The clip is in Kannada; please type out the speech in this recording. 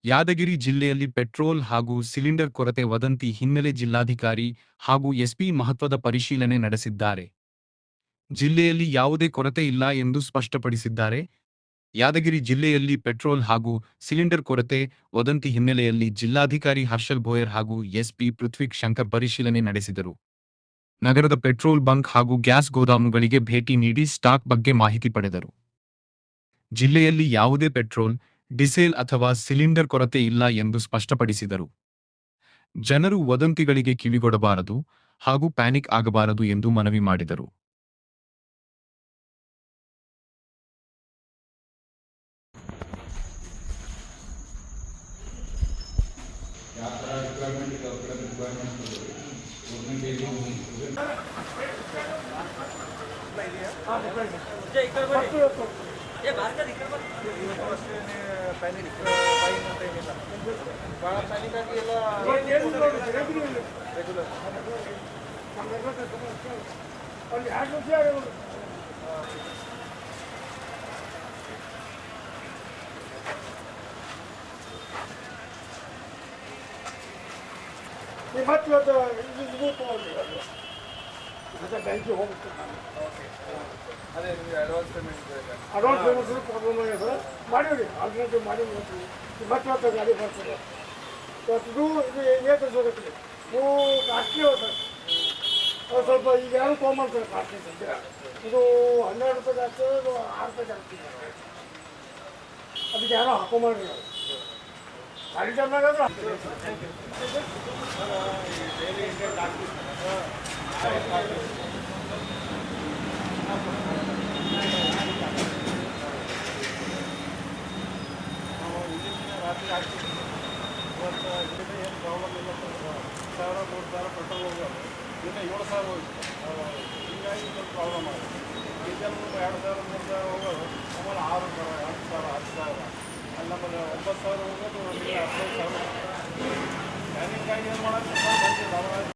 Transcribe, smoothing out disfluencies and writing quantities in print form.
ಯಾದಗಿರಿ ಜಿಲ್ಲೆಯಲ್ಲಿ ಪೆಟ್ರೋಲ್ ಹಾಗೂ ಸಿಲಿಂಡರ್ ಕೊರತೆ ವದಂತಿ ಹಿನ್ನೆಲೆ ಜಿಲ್ಲಾಧಿಕಾರಿ ಹಾಗೂ ಎಸ್ಪಿ ಮಹತ್ವದ ಪರಿಶೀಲನೆ ನಡೆಸಿದ್ದಾರೆ. ಜಿಲ್ಲೆಯಲ್ಲಿ ಯಾವುದೇ ಕೊರತೆ ಇಲ್ಲ ಎಂದು ಸ್ಪಷ್ಟಪಡಿಸಿದ್ದಾರೆ. ಯಾದಗಿರಿ ಜಿಲ್ಲೆಯಲ್ಲಿ ಪೆಟ್ರೋಲ್ ಹಾಗೂ ಸಿಲಿಂಡರ್ ಕೊರತೆ ವದಂತಿ ಹಿನ್ನೆಲೆಯಲ್ಲಿ ಜಿಲ್ಲಾಧಿಕಾರಿ ಹರ್ಷಲ್ ಭೋಯರ್ ಹಾಗೂ ಎಸ್ಪಿ ಪೃಥ್ವಿಕ್ ಶಂಕರ್ ಪರಿಶೀಲನೆ ನಡೆಸಿದರು. ನಗರದ ಪೆಟ್ರೋಲ್ ಬಂಕ್ ಹಾಗೂ ಗ್ಯಾಸ್ ಗೋದಾಮುಗಳಿಗೆ ಭೇಟಿ ನೀಡಿ ಸ್ಟಾಕ್ ಬಗ್ಗೆ ಮಾಹಿತಿ ಪಡೆದರು. ಜಿಲ್ಲೆಯಲ್ಲಿ ಯಾವುದೇ ಪೆಟ್ರೋಲ್, ಡೀಸೆಲ್ ಅಥವಾ ಸಿಲಿಂಡರ್ ಕೊರತೆ ಇಲ್ಲ ಎಂದು ಸ್ಪಷ್ಟಪಡಿಸಿದರು. ಜನರು ವದಂತಿಗಳಿಗೆ ಕಿವಿಗೊಡಬಾರದು ಹಾಗೂ ಪ್ಯಾನಿಕ್ ಆಗಬಾರದು ಎಂದು ಮನವಿ ಮಾಡಿದರು. ಅಡ್ವಾನ್ಸ್ ಪೇಮೆಂಟ್ಸ್ ಪ್ರಾಬ್ಲಮ್ ಆಗಿದೆ ಸರ್. ಮಾಡಿವ್ರಿ, ಆಲ್ಟರ್ನೇಟಿವ್ ಮಾಡಿ ಮತ್ತೆ ಗಾಡಿ ಬರ್ತದೆ. ಇದು ಏಕೈತೆ ನೀವು ಕಾಸ್ಟ್ಲಿ ಅವ ಸರ್. ಸ್ವಲ್ಪ ಈಗ ಯಾರು ತೊಗೊಂಬರ್ತಾರೆ ಕಾಸ್ಟ್ಲಿ ಸದ್ಯ. ಇದು 12 ರೂಪಾಯಿ ಜಾಸ್ತಿ, ಇದು 6 ರೂಪಾಯಿ ಜಾಸ್ತಿ. ಅದಕ್ಕೆ ಯಾರೋ ಹಾಕೊಂಬರ್ರಿ. ಗಾಡಿ ಚೆನ್ನಾಗಾದ್ರೆ ರಾತ್ರಿ ಆಗ್ತಿದೆ. ಇವತ್ತು ಏನು ಪ್ರಾಬ್ಲಮ್ ಇಲ್ಲ ಸರ್. 1,000-3,000 ಪೆಟ್ರೋಲ್ ಹೋಗೋದು, ದಿನ 7,000 ಹೋಗುತ್ತೆ. ಹೀಗಾಗಿ ಸ್ವಲ್ಪ ಪ್ರಾಬ್ಲಮ್ ಆಗುತ್ತೆ. ಡೀಸೆಲ್ 2,000-3,000 ಹೋಗೋದು, ಆಮೇಲೆ 6,000, 8,000, 10,000 ಅಲ್ಲಿ ನಮ್ಮಲ್ಲಿ 9,000 ಹೋಗೋದು, 15,000. ಪ್ಯಾನಿಂಗಾಗಿ ಏನು ಮಾಡೋಕ್ಕೆ